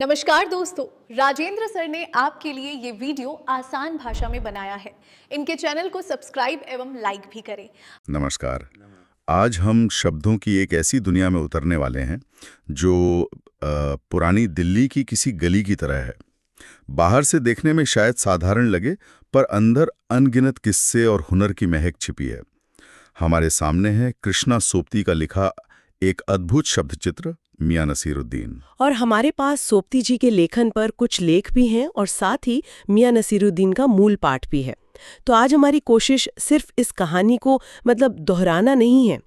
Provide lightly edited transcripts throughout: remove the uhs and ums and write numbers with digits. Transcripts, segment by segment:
नमस्कार दोस्तों, राजेंद्र सर ने आपके लिए ये वीडियो आसान भाषा में बनाया है। इनके चैनल को सब्सक्राइब एवं लाइक भी करें। नमस्कार। आज हम शब्दों की एक ऐसी दुनिया में उतरने वाले हैं जो पुरानी दिल्ली की किसी गली की तरह है। बाहर से देखने में शायद साधारण लगे, पर अंदर अनगिनत किस्से और हुनर की महक छिपी है। हमारे सामने है कृष्णा सोपती का लिखा एक अद्भुत शब्द चित्र, मियां नसीरुद्दीन। और हमारे पास सोपती जी के लेखन पर कुछ लेख भी हैं और साथ ही मियां नसीरुद्दीन का मूल पाठ भी है। तो आज हमारी कोशिश सिर्फ इस कहानी को दोहराना नहीं है,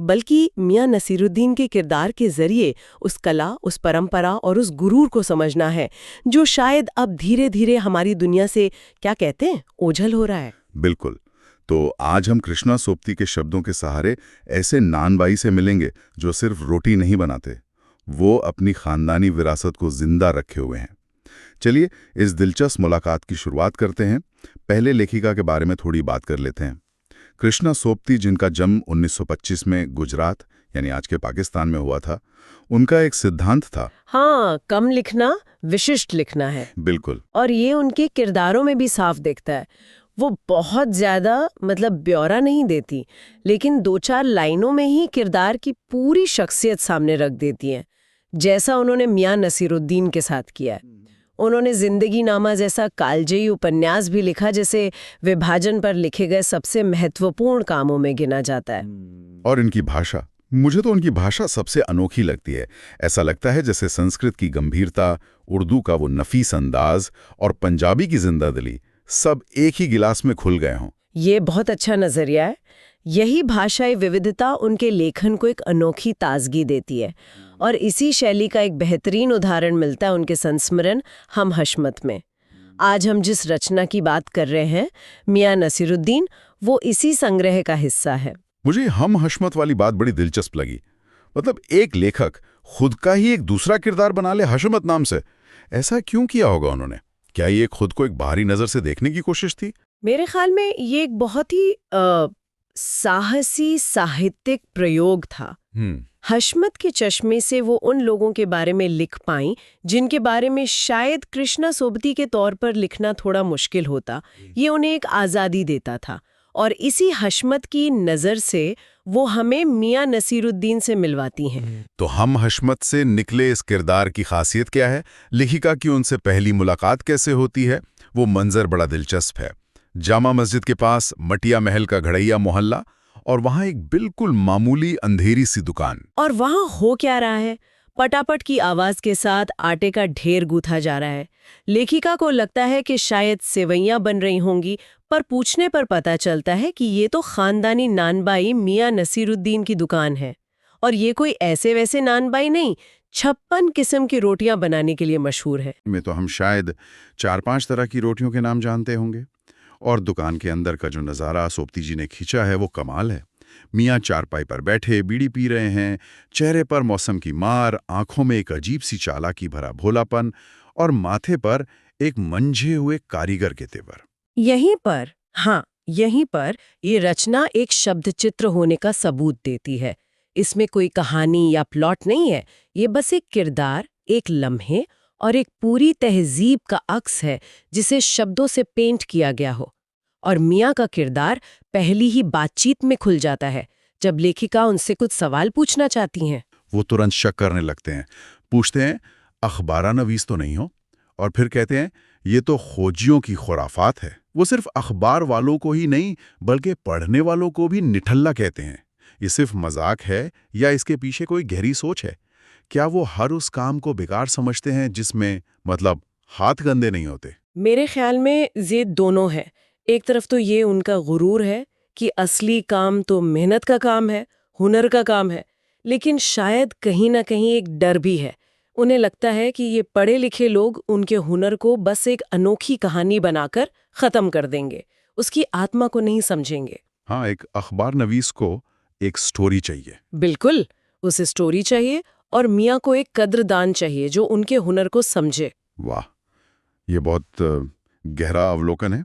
बल्कि मियां नसीरुद्दीन के किरदार के जरिए उस कला, उस परंपरा और उस गुरूर को समझना है जो शायद अब धीरे धीरे हमारी दुनिया से क्या कहते हैं, ओझल हो रहा है। बिल्कुल। तो आज हम कृष्णा सोपती के शब्दों के सहारे ऐसे नानबाई से मिलेंगे जो सिर्फ रोटी नहीं बनाते, वो अपनी खानदानी विरासत को जिंदा रखे हुए हैं। चलिए इस दिलचस्प मुलाकात की शुरुआत करते हैं। पहले लेखिका के बारे में थोड़ी बात कर लेते हैं। कृष्णा सोपती, जिनका जन्म 1925 में गुजरात यानी आज के पाकिस्तान में हुआ था, उनका एक सिद्धांत था। हाँ, कम लिखना, विशिष्ट लिखना है। बिल्कुल। और ये उनके किरदारों में भी साफ दिखता है। वो बहुत ज्यादा ब्यौरा नहीं देती, लेकिन 2-4 लाइनों में ही किरदार की पूरी शख्सियत सामने रख देती हैं, जैसा उन्होंने मियां नसीरुद्दीन के साथ किया है। उन्होंने जिंदगी नामा जैसा कालजयी उपन्यास भी लिखा, जिसे विभाजन पर लिखे गए सबसे महत्वपूर्ण कामों में गिना जाता है। और इनकी भाषा, मुझे तो उनकी भाषा सबसे अनोखी लगती है। ऐसा लगता है जैसे संस्कृत की गंभीरता, उर्दू का वो नफीस अंदाज और पंजाबी की जिंदादिली सब एक ही गिलास में खुल गए हों। ये बहुत अच्छा नजरिया है। यही भाषाई विविधता उनके लेखन को एक अनोखी ताजगी देती है, और इसी शैली का एक बेहतरीन उदाहरण मिलता है उनके संस्मरण हम हशमत में। आज हम जिस रचना की बात कर रहे हैं, मियां नसीरुद्दीन, वो इसी संग्रह का हिस्सा है। मुझे हम हशमत वाली बात बड़ी दिलचस्प लगी। एक लेखक खुद का ही एक दूसरा किरदार बना ले हशमत नाम से। ऐसा क्यों किया होगा उन्होंने? क्या ये खुद को एक बाहरी नजर से देखने की कोशिश थी? मेरे ख्याल में ये एक बहुत ही साहसी साहित्यिक प्रयोग था। हशमत के चश्मे से वो उन लोगों के बारे में लिख पाईं जिनके बारे में शायद कृष्णा सोपती के तौर पर लिखना थोड़ा मुश्किल होता। ये उन्हें एक आज़ादी देता था, और इसी हशमत की नज़र से वो हमें मियां नसीरुद्दीन से मिलवाती हैं। तो हम हशमत से निकले इस किरदार की खासियत क्या है, लेखिका की उनसे पहली मुलाकात कैसे होती है? वो मंजर बड़ा दिलचस्प है। जामा मस्जिद के पास मटिया महल का घड़ैया मोहल्ला, और वहां एक बिल्कुल मामूली अंधेरी सी दुकान। और वहां हो क्या रहा है? पटापट की आवाज के साथ आटे का ढेर गूथा जा रहा है। लेखिका को लगता है कि शायद सेवैयां बन रही होंगी, पर पूछने पर पता चलता है कि ये तो खानदानी नानबाई मियां नसीरुद्दीन की दुकान है। और ये कोई ऐसे वैसे नानबाई नहीं, 56 किस्म की रोटियां बनाने के लिए मशहूर है। में तो हम शायद 4-5 तरह की रोटियों के नाम जानते होंगे। और दुकान के अंदर का जो नज़ारा सोपती जी ने खींचा है वो कमाल है। मियाँ चारपाई पर बैठे बीड़ी पी रहे हैं, चेहरे पर मौसम की मार, आंखों में एक अजीब सी चालाकी भरा भोलापन, और माथे पर एक मंझे हुए कारीगर के तेवर। यहीं पर ये रचना एक शब्द चित्र होने का सबूत देती है। इसमें कोई कहानी या प्लॉट नहीं है, ये बस एक किरदार, एक लम्हे और एक पूरी तहजीब का अक्स है जिसे शब्दों से पेंट किया गया हो। और मियाँ का किरदार पहली ही बातचीत में खुल जाता है, जब लेखिका उनसे कुछ सवाल पूछना चाहती हैं। वो तुरंत शक करने लगते हैं। पूछते हैं, अखबारा नवीस तो नहीं हो? और फिर कहते हैं, ये तो खोजियों की खुराफात है। वो सिर्फ अखबार वालों को ही नहीं, बल्कि पढ़ने वालों को भी निठल्ला कहते हैं। ये सिर्फ मजाक है या इसके पीछे कोई गहरी सोच है? क्या वो हर उस काम को बेकार समझते हैं जिसमें हाथ गंदे नहीं होते? मेरे ख्याल में ये दोनों है। एक तरफ तो ये उनका गुरूर है कि असली काम तो मेहनत का काम है, हुनर का काम है, लेकिन शायद कहीं ना कहीं एक डर भी है। उन्हें लगता है कि ये पढ़े लिखे लोग उनके हुनर को बस एक अनोखी कहानी बनाकर खत्म कर देंगे, उसकी आत्मा को नहीं समझेंगे। हाँ, एक अखबार नवीस को एक स्टोरी चाहिए। बिल्कुल, उसे स्टोरी चाहिए, और मियाँ को एक कद्रदान चाहिए जो उनके हुनर को समझे। वाह, ये बहुत गहरा अवलोकन है।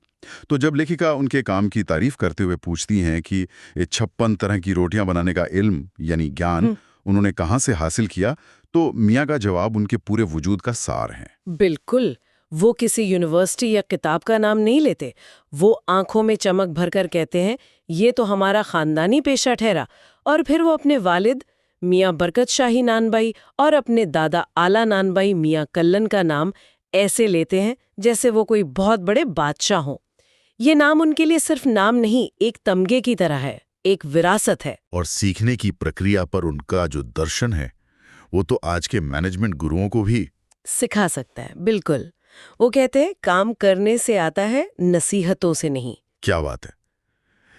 तो जब लेखिका उनके काम की तारीफ करते हुए पूछती हैं कि ये 56 तरह की रोटियां बनाने का इल्म यानी ज्ञान उन्होंने कहाँ से हासिल किया, तो मियाँ का जवाब उनके पूरे वजूद का सार है। बिल्कुल, वो किसी यूनिवर्सिटी या किताब का नाम नहीं लेते। वो आंखों में चमक भरकर कहते हैं, ये तो हमारा खानदानी पेशा ठहरा। और फिर वो अपने वालिद मियाँ बरकत शाही नानबाई और अपने दादा आला नानबाई मियाँ कल्लन का नाम ऐसे लेते हैं जैसे वो कोई बहुत बड़े बादशाह हों। ये नाम उनके लिए सिर्फ नाम नहीं, एक तमगे की तरह है, एक विरासत है। और सीखने की प्रक्रिया पर उनका जो दर्शन है, वो तो आज के मैनेजमेंट गुरुओं को भी सिखा सकता है। बिल्कुल, वो कहते हैं काम करने से आता है, नसीहतों से नहीं। क्या बात है।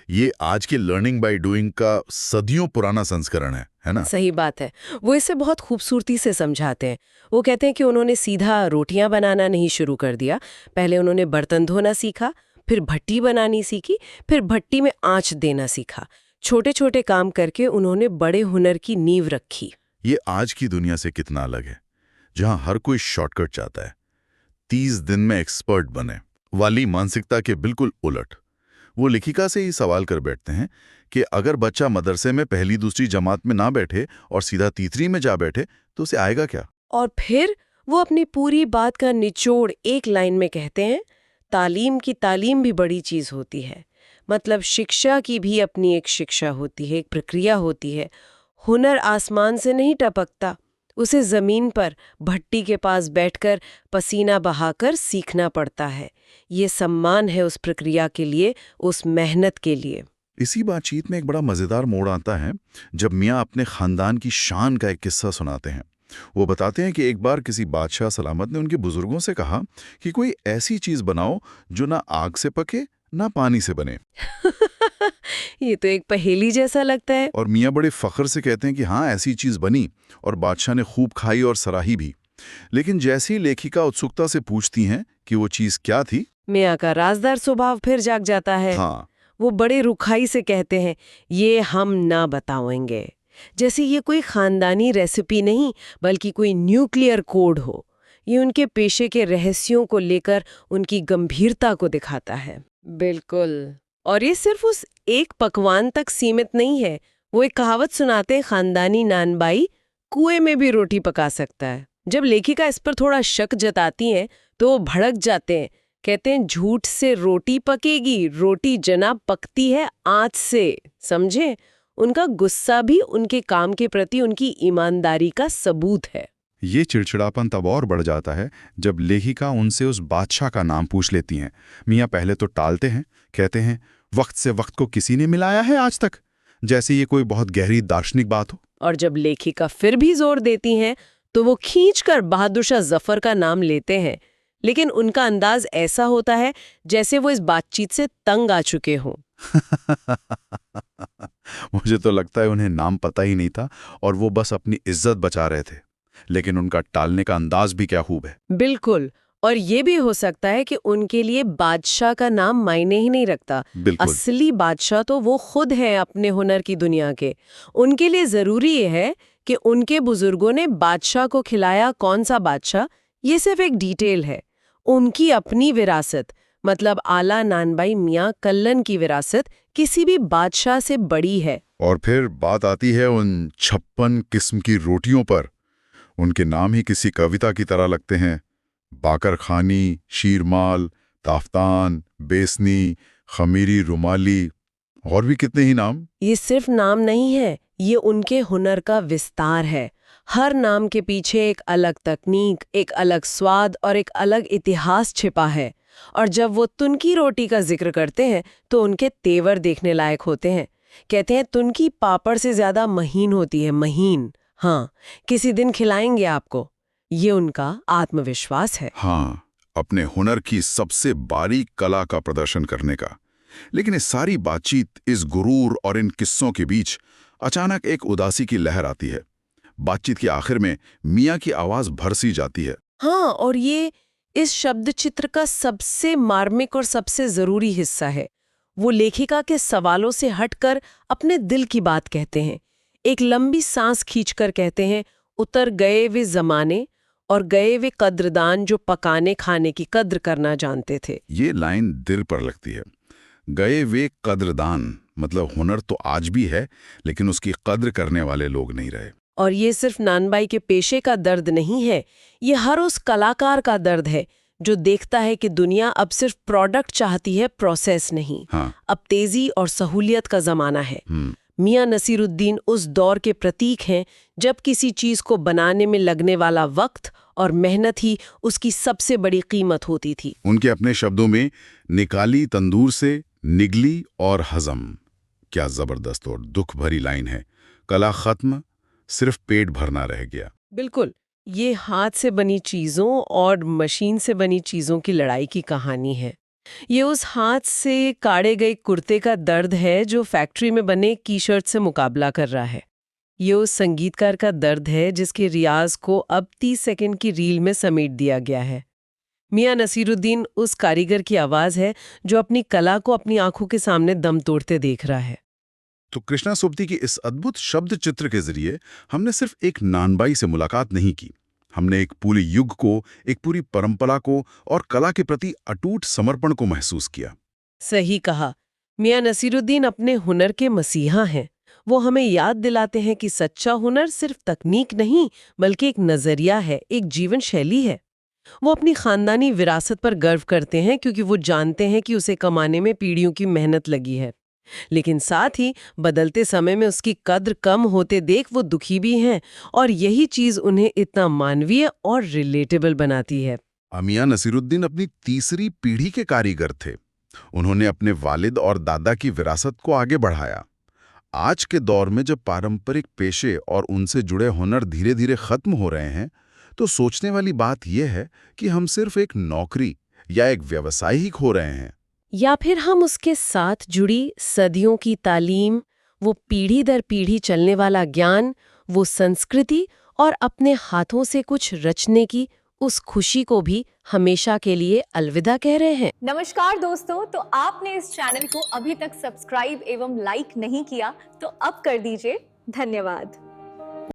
ये आज के लर्निंग बाय डूइंग का सदियों पुराना संस्करण है ना? सही बात है। वो इसे बहुत खूबसूरती से समझाते हैं। वो कहते हैं कि उन्होंने सीधा रोटियां बनाना नहीं शुरू कर दिया। पहले उन्होंने बर्तन धोना सीखा, फिर भट्टी बनानी सीखी, फिर भट्टी में आंच देना सीखा। छोटे छोटे काम करके उन्होंने बड़े हुनर की नींव रखी। ये आज की दुनिया से कितना अलग है, जहां हर कोई शॉर्टकट चाहता है, 30 दिन में एक्सपर्ट बने वाली मानसिकता के बिल्कुल उलट। वो लेखिका से ही सवाल कर बैठते हैं कि अगर बच्चा मदरसे में पहली दूसरी जमात में ना बैठे और सीधा तीसरी में जा बैठे तो उसे आएगा क्या? और फिर वो अपनी पूरी बात का निचोड़ एक लाइन में कहते हैं, तालीम की तालीम भी बड़ी चीज होती है। मतलब शिक्षा की भी अपनी एक शिक्षा होती है, एक प्रक्रिया होती है। हुनर आसमान से नहीं टपकता, उसे जमीन पर भट्टी के पास बैठकर पसीना बहाकर सीखना पड़ता है। ये सम्मान है उस प्रक्रिया के लिए, उस मेहनत के लिए। इसी बातचीत में एक बड़ा मजेदार मोड़ आता है जब मियाँ अपने खानदान की शान का एक किस्सा सुनाते हैं। वो बताते हैं कि एक बार किसी बादशाह सलामत ने उनके बुजुर्गों से कहा कि कोई ऐसी चीज बनाओ जो ना आग से पके ना पानी से बने। ये तो एक पहेली जैसा लगता है। और मियाँ बड़े फख्र से कहते हैं कि हाँ, ऐसी चीज बनी और बादशाह ने खूब खाई और सराही भी। लेकिन जैसे ही लेखिका उत्सुकता से पूछती हैं कि वो चीज क्या थी, मियाँ का राजदार स्वभाव फिर जाग जाता है। हाँ, वो बड़े रुखाई से कहते हैं, ये हम ना बताएंगे। जैसे ये कोई खानदानी रेसिपी नहीं, बल्कि कोई न्यूक्लियर कोड हो। ये उनके पेशे के रहस्यों को लेकर उनकी गंभीरता को दिखाता है। बिल्कुल। और ये सिर्फ उस एक पकवान तक सीमित नहीं है। वो एक कहावत सुनाते हैं, खानदानी नानबाई कुएं में भी रोटी पका सकता है। जब लेखिका इस पर थोड़ा शक जताती हैं तो वो भड़क जाते हैं। कहते हैं, झूठ से रोटी पकेगी, रोटी जनाब पकती है आंच से। समझे? उनका गुस्सा भी उनके काम के प्रति उनकी ईमानदारी का सबूत है। ये चिड़चिड़ापन तब और बढ़ जाता है जब लेखिका उनसे उस बादशाह का नाम पूछ लेती हैं। मियाँ पहले तो टालते हैं, कहते हैं वक्त से वक्त को किसी ने मिलाया है आज तक, जैसे ये कोई बहुत गहरी दार्शनिक बात हो। और जब लेखिका फिर भी जोर देती हैं तो वो खींचकर बहादुर शाह जफर का नाम लेते हैं। लेकिन उनका अंदाज ऐसा होता है जैसे वो इस बातचीत से तंग आ चुके हों। मुझे तो लगता है उन्हें नाम पता ही नहीं था और वो बस अपनी इज्जत बचा रहे थे। लेकिन उनका टालने का अंदाज भी क्या खूब है। बिल्कुल। और ये भी हो सकता है कि उनके लिए बादशाह का नाम मायने ही नहीं रखता। असली बादशाह तो वो खुद हैं अपने हुनर की दुनिया के। उनके लिए जरूरी ये है कि उनके बुजुर्गों ने बादशाह को खिलाया कौन सा बादशाह, ये सिर्फ एक डिटेल है। उनकी अपनी विरासत, मतलब आला नानबाई मियाँ कल्लन की विरासत किसी भी बादशाह से बड़ी है। और फिर बात आती है उन 56 किस्म की रोटियों पर। उनके नाम ही किसी कविता की तरह लगते हैं। बाकर खानी, शीरमाल, ताफ्तान, बेसनी, खमीरी रुमाली, और भी कितने ही नाम। ये सिर्फ नाम नहीं है, ये उनके हुनर का विस्तार है। हर नाम के पीछे एक अलग तकनीक, एक अलग स्वाद और एक अलग इतिहास छिपा है। और जब वो तुनकी रोटी का जिक्र करते हैं तो उनके तेवर देखने लायक होते हैं। कहते हैं तुनकी पापड़ से ज्यादा महीन होती है, महीन। हाँ, किसी दिन खिलाएंगे आपको। ये उनका आत्मविश्वास है। हाँ, अपने हुनर की सबसे बारीक कला का प्रदर्शन करने का। लेकिन इस सारी बातचीत, इस गुरूर और इन किस्सों के बीच अचानक एक उदासी की लहर आती है। बातचीत के आखिर में मियाँ की आवाज भरसी जाती है। हाँ, और ये इस शब्द चित्र का सबसे मार्मिक और सबसे जरूरी हिस्सा है। वो लेखिका के सवालों से हटकर अपने दिल की बात कहते हैं। एक लंबी सांस खींचकर कहते हैं, उतर गए वे जमाने और गए वे कद्रदान जो पकाने खाने की कद्र करना जानते थे। ये लाइन दिल पर लगती है। गए वे कद्रदान, मतलब हुनर तो आज भी है, लेकिन उसकी कद्र करने वाले लोग नहीं रहे। और ये सिर्फ नानबाई के पेशे का दर्द नहीं है, ये हर उस कलाकार का दर्द है जो देखता है कि दुनिया अब सिर्फ प्रोडक्ट चाहती है, प्रोसेस नहीं। हाँ। अब तेजी और सहूलियत का जमाना है। मियां नसीरुद्दीन उस दौर के प्रतीक हैं जब किसी चीज को बनाने में लगने वाला वक्त और मेहनत ही उसकी सबसे बड़ी कीमत होती थी। उनके अपने शब्दों में निकाली तंदूर से निगली और हजम। क्या जबरदस्त और दुख भरी लाइन है। कला खत्म, सिर्फ पेट भरना रह गया। बिल्कुल, ये हाथ से बनी चीजों और मशीन से बनी चीजों की लड़ाई की कहानी है। ये उस हाथ से काढ़े गए कुर्ते का दर्द है जो फैक्ट्री में बने की शर्ट से मुकाबला कर रहा है। ये उस संगीतकार का दर्द है जिसके रियाज को अब 30 सेकंड की रील में समेट दिया गया है। मियां नसीरुद्दीन उस कारीगर की आवाज है जो अपनी कला को अपनी आंखों के सामने दम तोड़ते देख रहा है। तो कृष्णा सोबती की इस अद्भुत शब्द चित्र के जरिए हमने सिर्फ एक नानबाई से मुलाकात नहीं की, हमने एक पूरे युग को, एक पूरी परंपरा को और कला के प्रति अटूट समर्पण को महसूस किया। सही कहा। मियां नसीरुद्दीन अपने हुनर के मसीहा हैं। वो हमें याद दिलाते हैं कि सच्चा हुनर सिर्फ तकनीक नहीं बल्कि एक नजरिया है, एक जीवन शैली है। वो अपनी खानदानी विरासत पर गर्व करते हैं क्योंकि वो जानते हैं कि उसे कमाने में पीढ़ियों की मेहनत लगी है। लेकिन साथ ही बदलते समय में उसकी कद्र कम होते देख वो दुखी भी हैं और यही चीज उन्हें इतना मानवीय और रिलेटेबल बनाती है। मियां नसीरुद्दीन अपनी तीसरी पीढ़ी के कारीगर थे। उन्होंने अपने वालिद और दादा की विरासत को आगे बढ़ाया। आज के दौर में जब पारंपरिक पेशे और उनसे जुड़े हुनर धीरे धीरे खत्म हो रहे हैं, तो सोचने वाली बात यह है कि हम सिर्फ एक नौकरी या एक व्यवसाय ही खो रहे हैं, या फिर हम उसके साथ जुड़ी सदियों की तालीम, वो पीढ़ी दर पीढ़ी चलने वाला ज्ञान, वो संस्कृति और अपने हाथों से कुछ रचने की उस खुशी को भी हमेशा के लिए अलविदा कह रहे हैं। नमस्कार दोस्तों, तो आपने इस चैनल को अभी तक सब्सक्राइब एवं लाइक नहीं किया तो अब कर दीजिए। धन्यवाद।